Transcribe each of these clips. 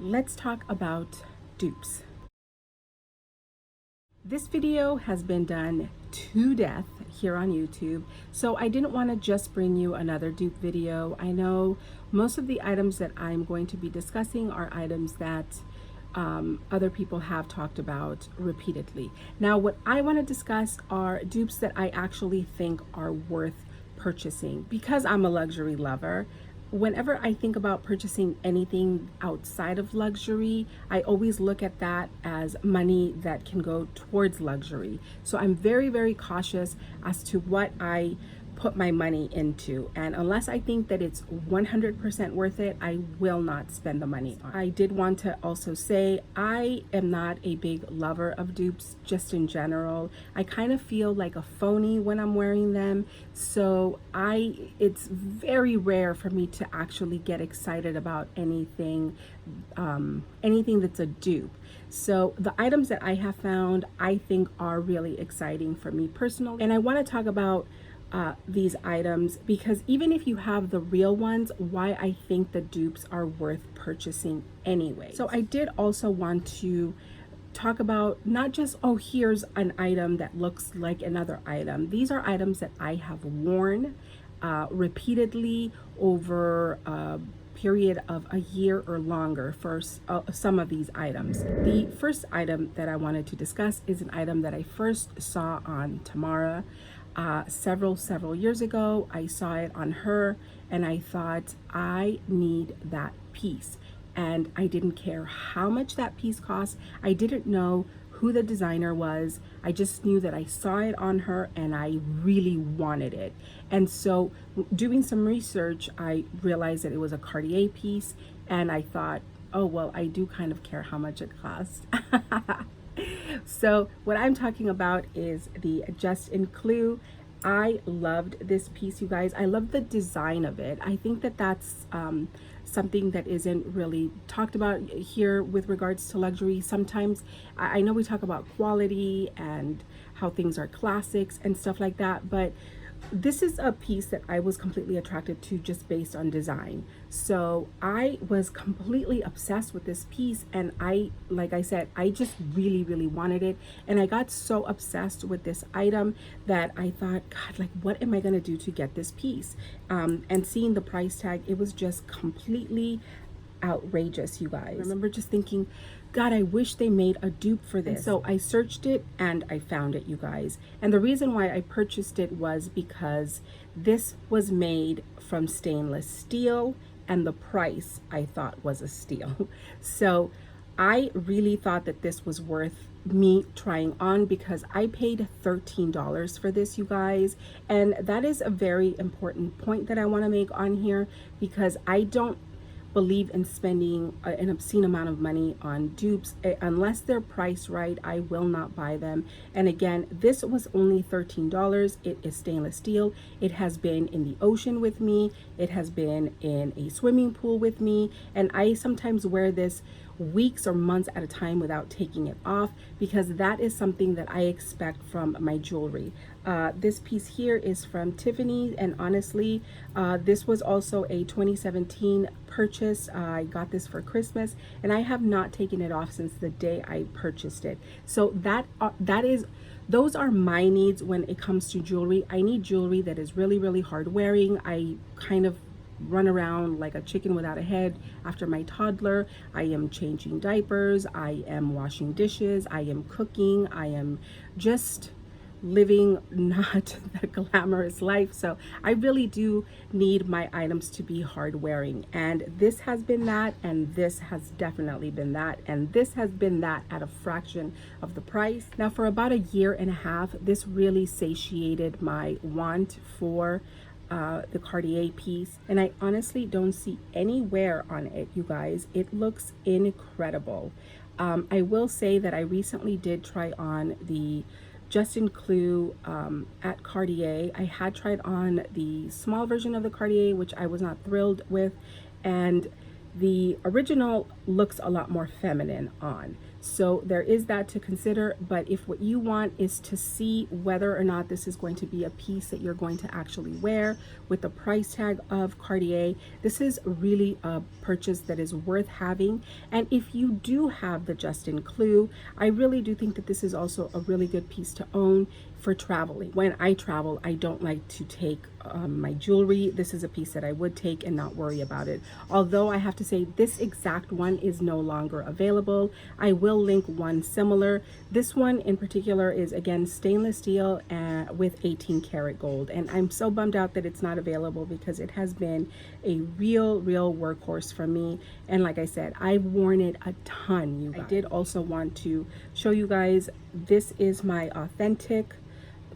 let's talk about dupes. This video has been done to death here on YouTube, so I didn't want to just bring you another dupe video. I know most of the items that I'm going to be discussing are items that other people have talked about repeatedly. Now, what I want to discuss are dupes that I actually think are worth purchasing. Because I'm a luxury lover, whenever I think about purchasing anything outside of luxury, I always look at that as money that can go towards luxury. So I'm very, very cautious as to what I put my money into, and unless I think that it's 100% worth it, I will not spend the money on. I did want to also say I am not a big lover of dupes just in general. I kind of feel like a phony when I'm wearing them, so it's very rare for me to actually get excited about anything that's a dupe. So the items that I have found, I think are really exciting for me personally, and I want to talk about these items because even if you have the real ones, why I think the dupes are worth purchasing anyway. So I did also want to talk about not just, oh, here's an item that looks like another item. These are items that I have worn repeatedly over a period of a year or longer for some of these items. The first item that I wanted to discuss is an item that I first saw on Tamara several years ago. I saw it on her and I thought, I need that piece, and I didn't care how much that piece cost. I didn't know who the designer was. I just knew that I saw it on her and I really wanted it. And so doing some research, I realized that it was a Cartier piece, and I thought, oh well, I do kind of care how much it costs. So what I'm talking about is the Just-In Clue. I loved this piece, you guys. I love the design of it. I think that that's something that isn't really talked about here with regards to luxury. Sometimes I know we talk about quality and how things are classics and stuff like that, but this is a piece that I was completely attracted to just based on design. So I was completely obsessed with this piece, and like I said, I just really wanted it, and I got so obsessed with this item that I thought, God, like, what am I gonna do to get this piece? And seeing the price tag, it was just completely outrageous, you guys. I remember just thinking, God, I wish they made a dupe for this. And so I searched it and I found it, you guys. And the reason why I purchased it was because this was made from stainless steel, and the price I thought was a steal. So I really thought that this was worth me trying on because I paid $13 for this, you guys. And that is a very important point that I want to make on here, because I don't believe in spending an obscene amount of money on dupes unless they're priced right. I will not buy them. And again, this was only $13. It is stainless steel. It has been in the ocean with me. It has been in a swimming pool with me, and I sometimes wear this weeks or months at a time without taking it off, because that is something that I expect from my jewelry. This piece here is from Tiffany, and honestly, this was also a 2017 purchase. I got this for Christmas, and I have not taken it off since the day I purchased it. So those are my needs when it comes to jewelry. I need jewelry that is really hard wearing. I kind of run around like a chicken without a head after my toddler. I am changing diapers, I am washing dishes, I am cooking, I am just living not the glamorous life. So I really do need my items to be hard wearing, and this has been that, and this has definitely been that, and this has been that at a fraction of the price. Now, for about a year and a half, this really satiated my want for the Cartier piece, and I honestly don't see any wear on it, you guys. It looks incredible. I will say that I recently did try on the Just-In Clue at Cartier. I had tried on the small version of the Cartier, which I was not thrilled with, and the original looks a lot more feminine on. So there is that to consider, but if what you want is to see whether or not this is going to be a piece that you're going to actually wear with the price tag of Cartier, this is really a purchase that is worth having. And if you do have the Justin Clue, I really do think that this is also a really good piece to own for traveling. When I travel, I don't like to take my jewelry. This is a piece that I would take and not worry about it. Although I have to say this exact one is no longer available. I will link one similar. This one in particular is again stainless steel with 18 karat gold. And I'm so bummed out that it's not available because it has been a real workhorse for me. And like I said, I've worn it a ton, you guys. I did also want to show you guys, this is my authentic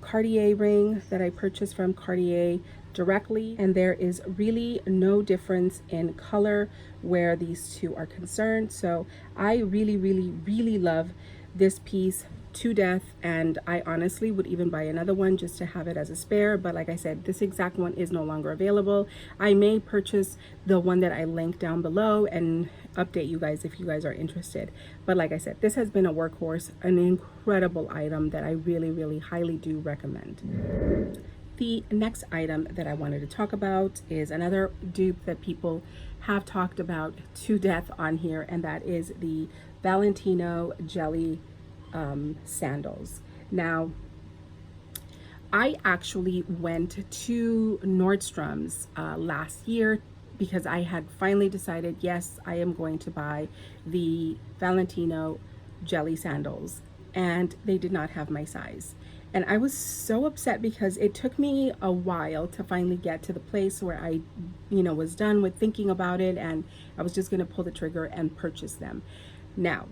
Cartier ring that I purchased from Cartier directly, and there is really no difference in color where these two are concerned. So I really love this piece to death, and I honestly would even buy another one just to have it as a spare. But like I said, this exact one is no longer available. I may purchase the one that I link down below and update you guys if you guys are interested. But like I said, this has been a workhorse, an incredible item that I really highly do recommend. The next item that I wanted to talk about is another dupe that people have talked about to death on here, and that is the Valentino jelly sandals. Now, I actually went to Nordstrom's last year because I had finally decided, yes, I am going to buy the Valentino jelly sandals, and they did not have my size. And I was so upset because it took me a while to finally get to the place where I, was done with thinking about it, and I was just going to pull the trigger and purchase them. Now,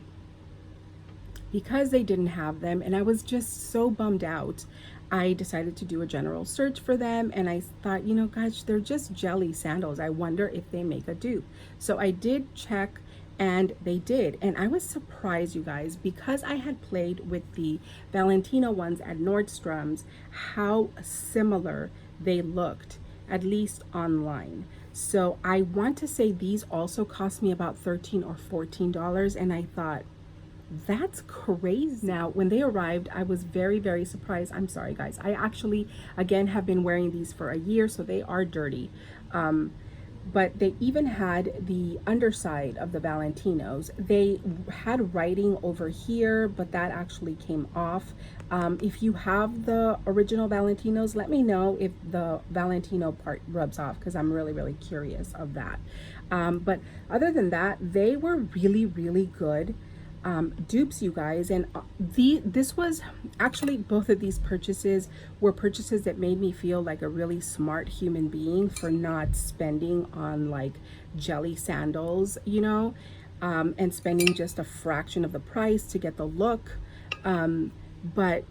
because they didn't have them and I was just so bummed out, I decided to do a general search for them, and I thought, gosh, they're just jelly sandals. I wonder if they make a dupe. So I did check, and they did. And I was surprised, you guys, because I had played with the Valentino ones at Nordstrom's, how similar they looked, at least online. So I want to say these also cost me about $13 or $14, and I thought, that's crazy. Now, when they arrived, I was very surprised. I'm sorry, guys. I actually, again, have been wearing these for a year, so they are dirty. But they even had the underside of the Valentinos. They had writing over here, but that actually came off. If you have the original Valentinos, let me know if the Valentino part rubs off, because I'm really curious of that. But other than that, they were really good dupes, you guys. And this was actually, both of these purchases were purchases that made me feel like a really smart human being for not spending on like jelly sandals, and spending just a fraction of the price to get the look. But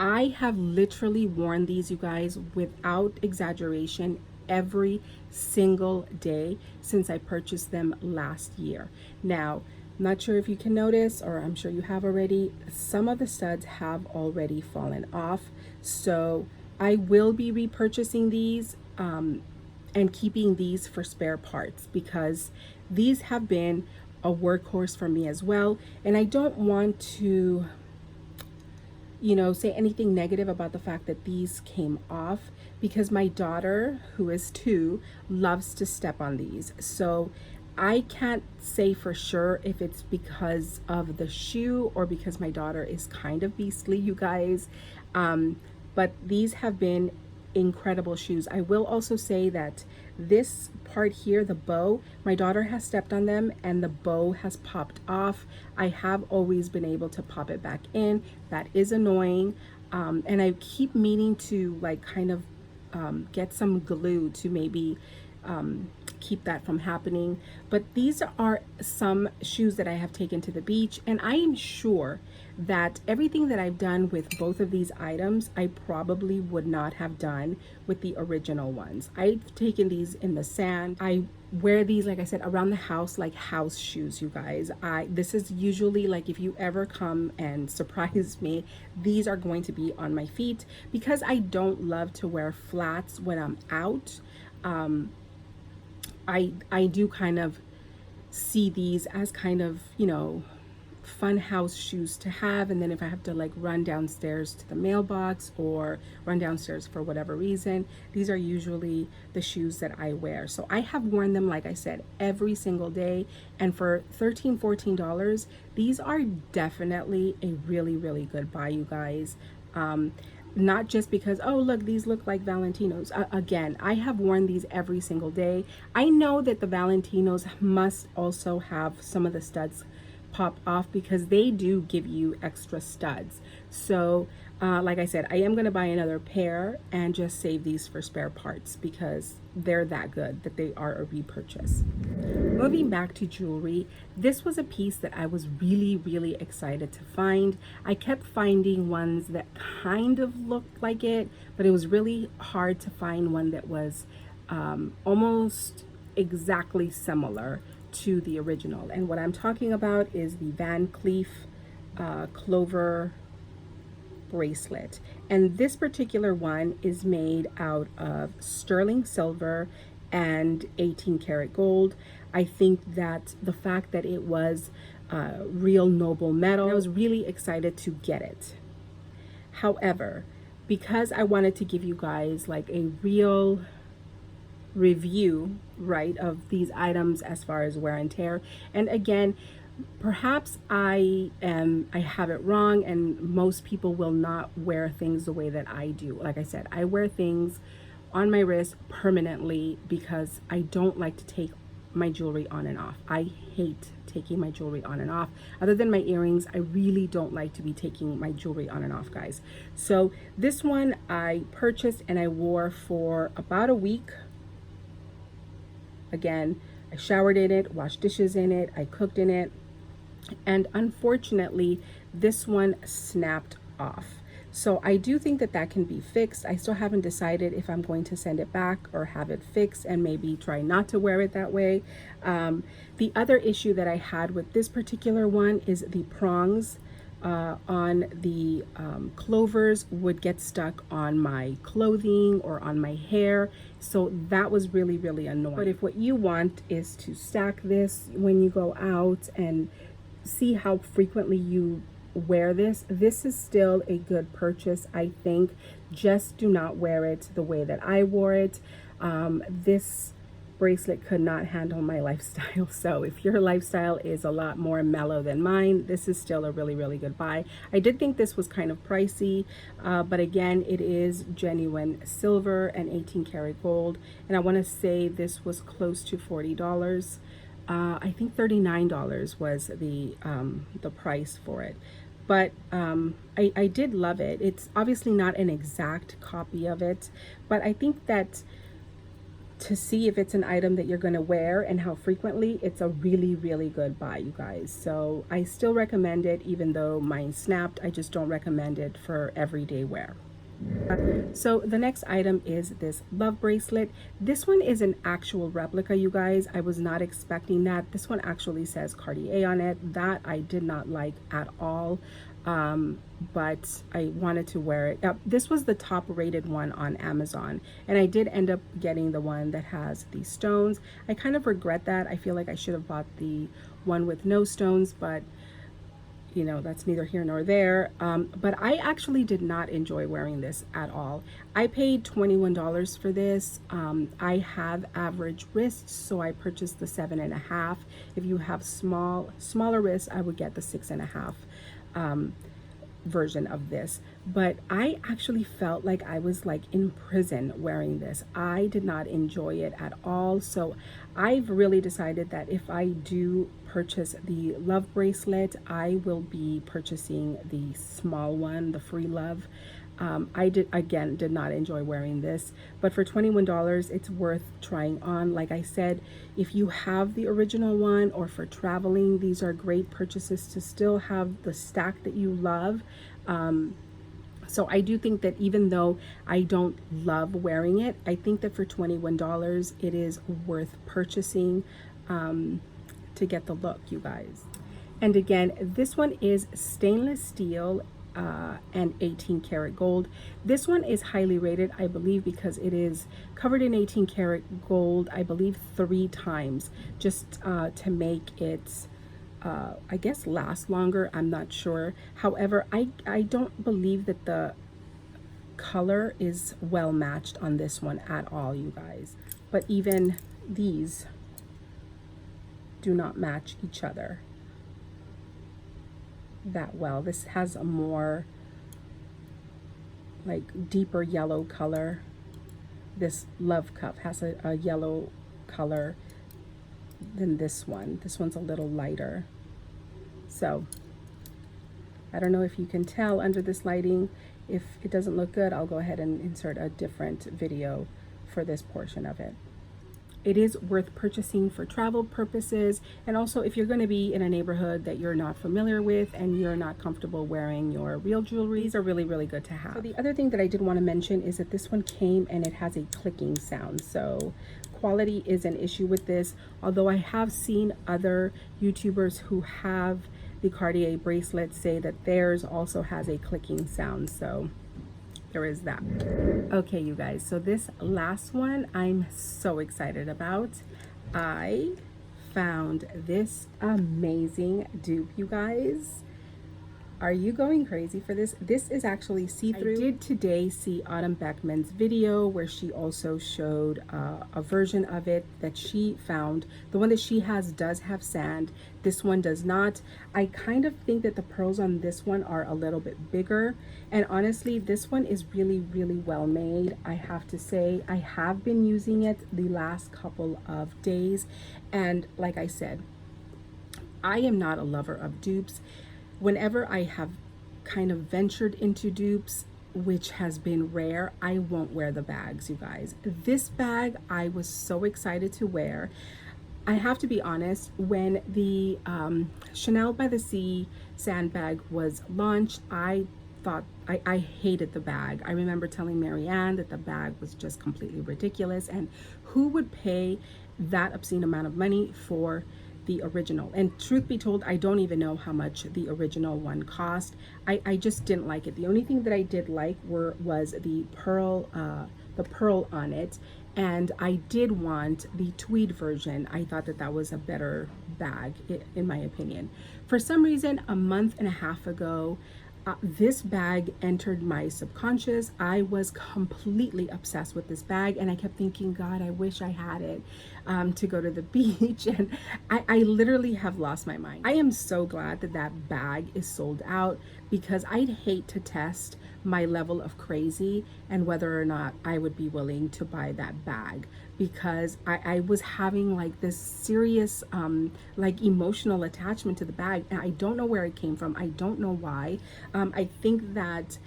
I have literally worn these, you guys, without exaggeration, every single day since I purchased them last year. Now, I'm not sure if you can notice, or I'm sure you have already, some of the studs have already fallen off. So I will be repurchasing these and keeping these for spare parts, because these have been a workhorse for me as well. And I don't want to, say anything negative about the fact that these came off, because my daughter, who is 2, loves to step on these. So I can't say for sure if it's because of the shoe or because my daughter is kind of beastly, you guys. But these have been incredible shoes. I will also say that this part here, the bow, my daughter has stepped on them and the bow has popped off. I have always been able to pop it back in. That is annoying. And I keep meaning to like kind of get some glue to maybe keep that from happening. But these are some shoes that I have taken to the beach, and I am sure that everything that I've done with both of these items I probably would not have done with the original ones. I've taken these in the sand. I wear these, like I said, around the house like house shoes, you guys. This is usually like, if you ever come and surprise me, these are going to be on my feet, because I don't love to wear flats when I'm out. I do kind of see these as kind of, you know, fun house shoes to have. And then if I have to like run downstairs to the mailbox or run downstairs for whatever reason, these are usually the shoes that I wear. So I have worn them, like I said, every single day. And for $13-14, these are definitely a really, really good buy, you guys. Not just because, oh, look, these look like Valentinos. Again, I have worn these every single day. I know that the Valentinos must also have some of the studs pop off because they do give you extra studs. So like I said, I am going to buy another pair and just save these for spare parts because they're that good that they are a repurchase. Moving back to jewelry, this was a piece that I was really, really excited to find. I kept finding ones that kind of looked like it, but it was really hard to find one that was almost exactly similar to the original. And what I'm talking about is the Van Cleef Clover bracelet. And this particular one is made out of sterling silver and 18 karat gold. I think that the fact that it was real noble metal, I was really excited to get it. However, because I wanted to give you guys like a real review, right, of these items as far as wear and tear, and again, perhaps I have it wrong and most people will not wear things the way that I do. Like I said, I wear things on my wrist permanently because I don't like to take my jewelry on and off. I hate taking my jewelry on and off. Other than my earrings, I really don't like to be taking my jewelry on and off, guys. So this one I purchased and I wore for about a week. Again, I showered in it, washed dishes in it, I cooked in it, and unfortunately this one snapped off. So I do think that that can be fixed. I still haven't decided if I'm going to send it back or have it fixed and maybe try not to wear it that way. The other issue that I had with this particular one is the prongs on the clovers would get stuck on my clothing or on my hair. So that was really, really annoying. But if what you want is to stack this when you go out and see how frequently you wear this, this is still a good purchase, I think. Just do not wear it the way that I wore it. This bracelet could not handle my lifestyle. So if your lifestyle is a lot more mellow than mine, this is still a really, really good buy. I did think this was kind of pricey, but again, it is genuine silver and 18 karat gold. And I want to say this was close to $40. I think $39 was the price for it. But I did love it. It's obviously not an exact copy of it, but I think that to see if it's an item that you're going to wear and how frequently, it's a really, really good buy, you guys. So I still recommend it, even though mine snapped. I just don't recommend it for everyday wear. So the next item is this love bracelet. This one is an actual replica, you guys. I was not expecting that. This one actually says Cartier on it. That I did not like at all. But I wanted to wear it. This was the top rated one on Amazon, and I did end up getting the one that has the stones. I kind of regret that. I feel like I should have bought the one with no stones, but you know, that's neither here nor there. But I actually did not enjoy wearing this at all. I paid $21 for this. I have average wrists, so I purchased the 7.5. If you have smaller wrists, I would get the 6.5 version of this. But I actually felt like I was like in prison wearing this. I did not enjoy it at all. So I've really decided that if I do purchase the love bracelet, I will be purchasing the small one, the free love. I did not enjoy wearing this, but for $21 it's worth trying on. Like I said, if you have the original one or for traveling, these are great purchases to still have the stack that you love. So I do think that even though I don't love wearing it, I think that for $21 it is worth purchasing to get the look, you guys. And again, this one is stainless steel. and 18 karat gold. This one is highly rated, I believe, because it is covered in 18 karat gold, I believe 3 times, just to make it I guess last longer. I'm not sure. However, I don't believe that the color is well matched on this one at all, you guys. But even these do not match each other that well. This has a more like deeper yellow color. This Love Cup has a yellow color than this one. This one's a little lighter. So I don't know if you can tell under this lighting. If it doesn't look good, I'll go ahead and insert a different video for this portion of it. It is worth purchasing for travel purposes, and also if you're going to be in a neighborhood that you're not familiar with and you're not comfortable wearing your real jewelry. These are really, really good to have. So the other thing that I did want to mention is that this one came and it has a clicking sound. So quality is an issue with this, although I have seen other YouTubers who have the Cartier bracelet say that theirs also has a clicking sound. So there is that. Okay, you guys, so this last one I'm so excited about. I found this amazing dupe, you guys. Are you going crazy for this? This is actually see-through. I did today see Autumn Beckman's video where she also showed a version of it that she found. The one that she has does have sand. This one does not. I kind of think that the pearls on this one are a little bit bigger. And honestly, this one is really, really well made. I have to say, I have been using it the last couple of days. And like I said, I am not a lover of dupes. Whenever I have kind of ventured into dupes, which has been rare, I won't wear the bags, you guys. This bag I was so excited to wear. I have to be honest, when the Chanel by the Sea sandbag was launched, I thought I hated the bag. I remember telling Marianne that the bag was just completely ridiculous, and who would pay that obscene amount of money for the original? And truth be told, I don't even know how much the original one cost. I just didn't like it. The only thing that I did like was the pearl on it, and I did want the tweed version. I thought that was a better bag, in my opinion. For some reason, a month and a half ago, this bag entered my subconscious. I was completely obsessed with this bag, and I kept thinking, God, I wish I had it to go to the beach. And I literally have lost my mind. I am so glad that that bag is sold out, because I'd hate to test my level of crazy and whether or not I would be willing to buy that bag, because I was having like this serious like emotional attachment to the bag, and I don't know where it came from. I don't know why. I think that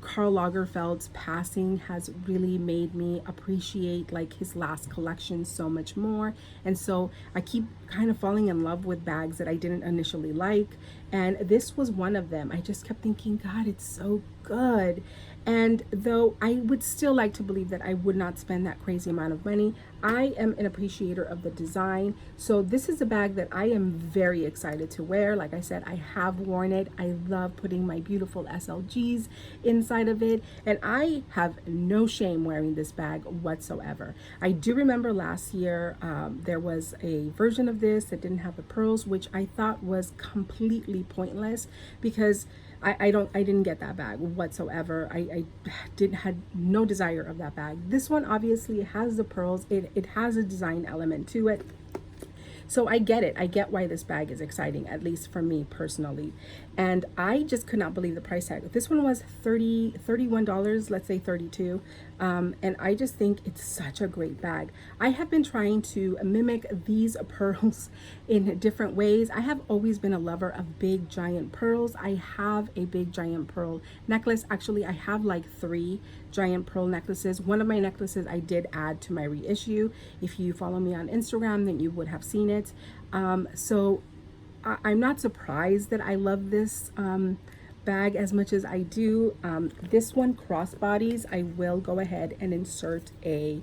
Karl Lagerfeld's passing has really made me appreciate like his last collection so much more, and so I keep kind of falling in love with bags that I didn't initially like, and this was one of them. I just kept thinking, God, it's so good. And though I would still like to believe that I would not spend that crazy amount of money, I am an appreciator of the design. So this is a bag that I am very excited to wear. Like I said, I have worn it. I love putting my beautiful SLGs inside of it, and I have no shame wearing this bag whatsoever. I do remember last year there was a version of this that didn't have the pearls, which I thought was completely pointless, because I didn't get that bag whatsoever. I had no desire of that bag. This one obviously has the pearls. It has a design element to it. So I get it. I get why this bag is exciting, at least for me personally. And I just could not believe the price tag. This one was $31, let's say 32. And I just think it's such a great bag. I have been trying to mimic these pearls in different ways. I have always been a lover of big giant pearls. I have a big giant pearl necklace. Actually, I have like 3 giant pearl necklaces. One of my necklaces I did add to my reissue. If you follow me on Instagram, then you would have seen it. So I'm not surprised that I love this bag as much as I do. This one crossbodies. I will go ahead and insert a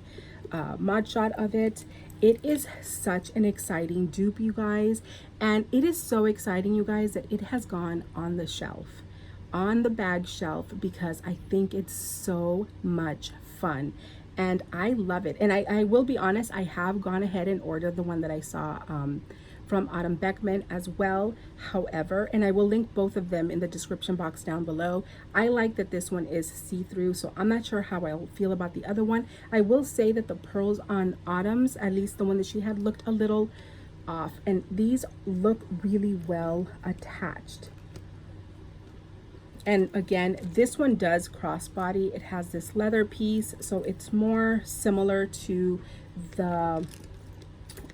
mod shot of it. It is such an exciting dupe, you guys, and it is so exciting, you guys, that it has gone on the shelf, on the bag shelf, because I think it's so much fun and I love it. And I will be honest, I have gone ahead and ordered the one that I saw from Autumn Beckman as well. However, and I will link both of them in the description box down below. I like that this one is see-through, so I'm not sure how I'll feel about the other one. I will say that the pearls on Autumn's, at least the one that she had, looked a little off, and these look really well attached. And again, this one does crossbody. It has this leather piece, so it's more similar to the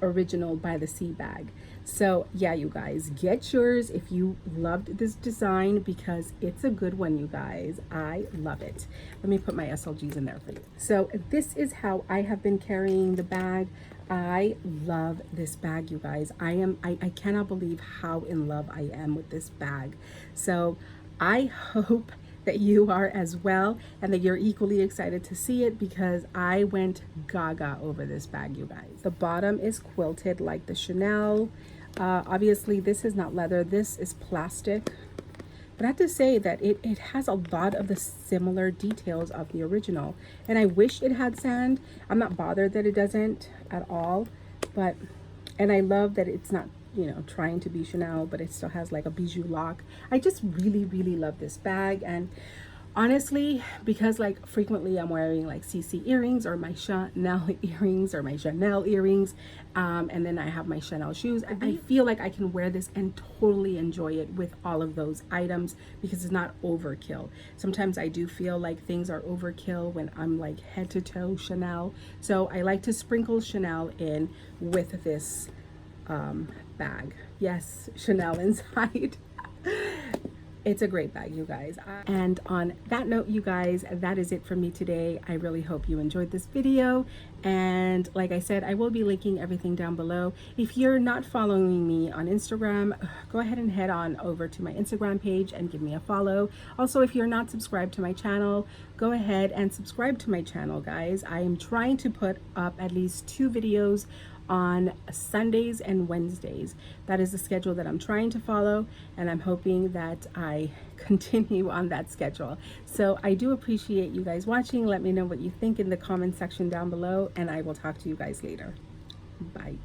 original By the Sea bag. So yeah, you guys, get yours if you loved this design, because it's a good one, you guys. I love it. Let me put my SLGs in there for you. So this is how I have been carrying the bag. I love this bag, you guys. I cannot believe how in love I am with this bag. So I hope that you are as well, and that you're equally excited to see it, because I went gaga over this bag, you guys. The bottom is quilted like the Chanel. Obviously this is not leather, this is plastic, but I have to say that it has a lot of the similar details of the original, and I wish it had sand. I'm not bothered that it doesn't at all, but, and I love that it's not, you know, trying to be Chanel, but it still has like a bijou lock. I just really love this bag. And honestly, because like frequently I'm wearing like CC earrings or my Chanel earrings or my Chanel earrings, and then I have my Chanel shoes, I feel like I can wear this and totally enjoy it with all of those items, because it's not overkill. Sometimes I do feel like things are overkill when I'm like head to toe Chanel, so I like to sprinkle Chanel in with this bag. Yes, Chanel inside. It's a great bag, you guys. And on that note, you guys, that is it for me today. I really hope you enjoyed this video, and like I said, I will be linking everything down below. If you're not following me on Instagram, go ahead and head on over to my Instagram page and give me a follow. Also, if you're not subscribed to my channel, go ahead and subscribe to my channel, guys. I am trying to put up at least 2 videos on Sundays and Wednesdays. That is the schedule that I'm trying to follow, and I'm hoping that I continue on that schedule. So I do appreciate you guys watching. Let me know what you think in the comment section down below, and I will talk to you guys later. Bye.